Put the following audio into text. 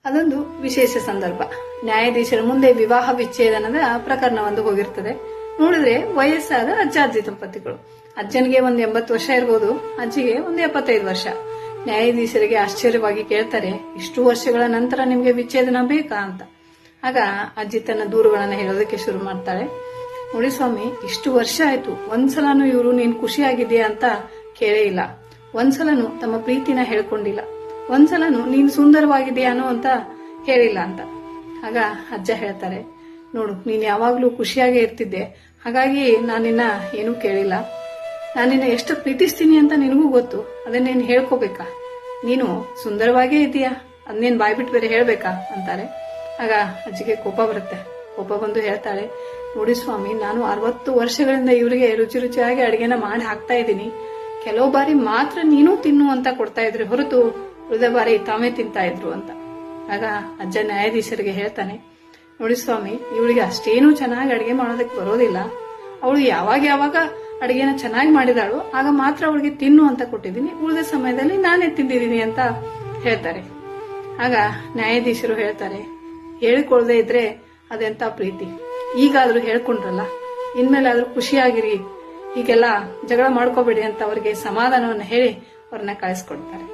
ಅದೊಂದು ವಿಶೇಷ ಸಂದರ್ಭ. ನ್ಯಾಯಾಧೀಶರ ಮುಂದೆ ವಿವಾಹ ವಿಚ್ಛೇದನದ ಪ್ರಕರಣವೊಂದು ಹೋಗಿರ್ತದೆ. ನೋಡಿದ್ರೆ ವಯಸ್ಸಾದ ಅಜ್ಜ ಅಜ್ಜಿ ದಂಪತಿಗಳು. ಅಜ್ಜನಿಗೆ ಒಂದು 80 ವರ್ಷ ಇರಬಹುದು, ಅಜ್ಜಿಗೆ ಒಂದು 75 ವರ್ಷ. ನ್ಯಾಯಾಧೀಶರಿಗೆ ಆಶ್ಚರ್ಯವಾಗಿ ಕೇಳ್ತಾರೆ, ಇಷ್ಟು ವರ್ಷಗಳ ನಂತರ ನಿಮ್ಗೆ ವಿಚ್ಛೇದನ ಬೇಕಾ ಅಂತ. ಆಗ ಅಜ್ಜಿ ತನ್ನ ದೂರುಗಳನ್ನ ಹೇಳೋದಕ್ಕೆ ಶುರು ಮಾಡ್ತಾಳೆ. ನೋಡಿ ಸ್ವಾಮಿ, ಇಷ್ಟು ವರ್ಷ ಆಯ್ತು, ಒಂದ್ಸಲನೂ ಇವರು ನೀನ್ ಖುಷಿಯಾಗಿದೆಯಾ ಅಂತ ಕೇಳೇ ಇಲ್ಲ, ಒಂದ್ಸಲನು ತಮ್ಮ ಪ್ರೀತಿನ ಹೇಳ್ಕೊಂಡಿಲ್ಲ, ಒಂದ್ಸಲನು ನೀನ್ ಸುಂದರವಾಗಿದೆಯಾನೋ ಅಂತ ಹೇಳಿಲ್ಲ ಅಂತ. ಆಗ ಅಜ್ಜ ಹೇಳ್ತಾರೆ, ನೋಡು, ನೀನ್ ಯಾವಾಗ್ಲೂ ಖುಷಿಯಾಗೇ ಇರ್ತಿದ್ದೆ, ಹಾಗಾಗಿ ನಾನಿನ್ನ ಏನೂ ಕೇಳಿಲ್ಲ. ನಾನಿನ್ನ ಎಷ್ಟು ಪ್ರೀತಿಸ್ತೀನಿ ಅಂತ ನಿನಗೂ ಗೊತ್ತು, ಅದನ್ನೇನು ಹೇಳ್ಕೋಬೇಕಾ? ನೀನು ಸುಂದರವಾಗೇ ಇದೀಯಾ, ಅದನ್ನೇನ್ ಬಾಯ್ಬಿಟ್ಟು ಬೇರೆ ಹೇಳ್ಬೇಕಾ ಅಂತಾರೆ. ಆಗ ಅಜ್ಜಿಗೆ ಕೋಪ ಬರುತ್ತೆ. ಕೋಪ ಬಂದು ಹೇಳ್ತಾಳೆ, ನೋಡಿ ಸ್ವಾಮಿ, ನಾನು 60 ವರ್ಷಗಳಿಂದ ಇವರಿಗೆ ರುಚಿ ರುಚಿಯಾಗಿ ಅಡಿಗೆನ ಮಾಡಿ ಹಾಕ್ತಾ ಇದ್ದೀನಿ. ಕೆಲವು ಬಾರಿ ಮಾತ್ರ ನೀನು ತಿನ್ನು ಅಂತ ಕೊಡ್ತಾ ಇದ್ರು ಹೊರತು ಉಳಿದ ಬಾರಿ ತಾವೇ ತಿಂತಾ ಇದ್ರು ಅಂತ. ಆಗ ಅಜ್ಜ ನ್ಯಾಯಾಧೀಶರಿಗೆ ಹೇಳ್ತಾನೆ, ನೋಡಿ ಸ್ವಾಮಿ, ಇವಳಿಗೆ ಅಷ್ಟೇನೂ ಚೆನ್ನಾಗಿ ಅಡಿಗೆ ಮಾಡೋದಕ್ಕೆ ಬರೋದಿಲ್ಲ. ಅವಳು ಯಾವಾಗ ಅಡಿಗೆನ ಚೆನ್ನಾಗಿ ಮಾಡಿದಾಳು ಆಗ ಮಾತ್ರ ಅವಳಿಗೆ ತಿನ್ನು ಅಂತ ಕೊಟ್ಟಿದ್ದೀನಿ, ಉಳಿದ ಸಮಯದಲ್ಲಿ ನಾನೇ ತಿಂದಿದ್ದೀನಿ ಅಂತ ಹೇಳ್ತಾರೆ. ಆಗ ನ್ಯಾಯಾಧೀಶರು ಹೇಳ್ತಾರೆ, ಹೇಳಿಕೊಳ್ಳದೆ ಇದ್ರೆ ಅದೆಂತ ಪ್ರೀತಿ, ಈಗಾದ್ರೂ ಹೇಳ್ಕೊಂಡ್ರಲ್ಲ, ಇನ್ಮೇಲಾದ್ರೂ ಖುಷಿಯಾಗಿರಿ, ಹೀಗೆಲ್ಲ ಜಗಳ ಮಾಡ್ಕೋಬೇಡಿ ಅಂತ ಅವರಿಗೆ ಸಮಾಧಾನವನ್ನು ಹೇಳಿ ಅವ್ರನ್ನ ಕಳಿಸ್ಕೊಡ್ತಾರೆ.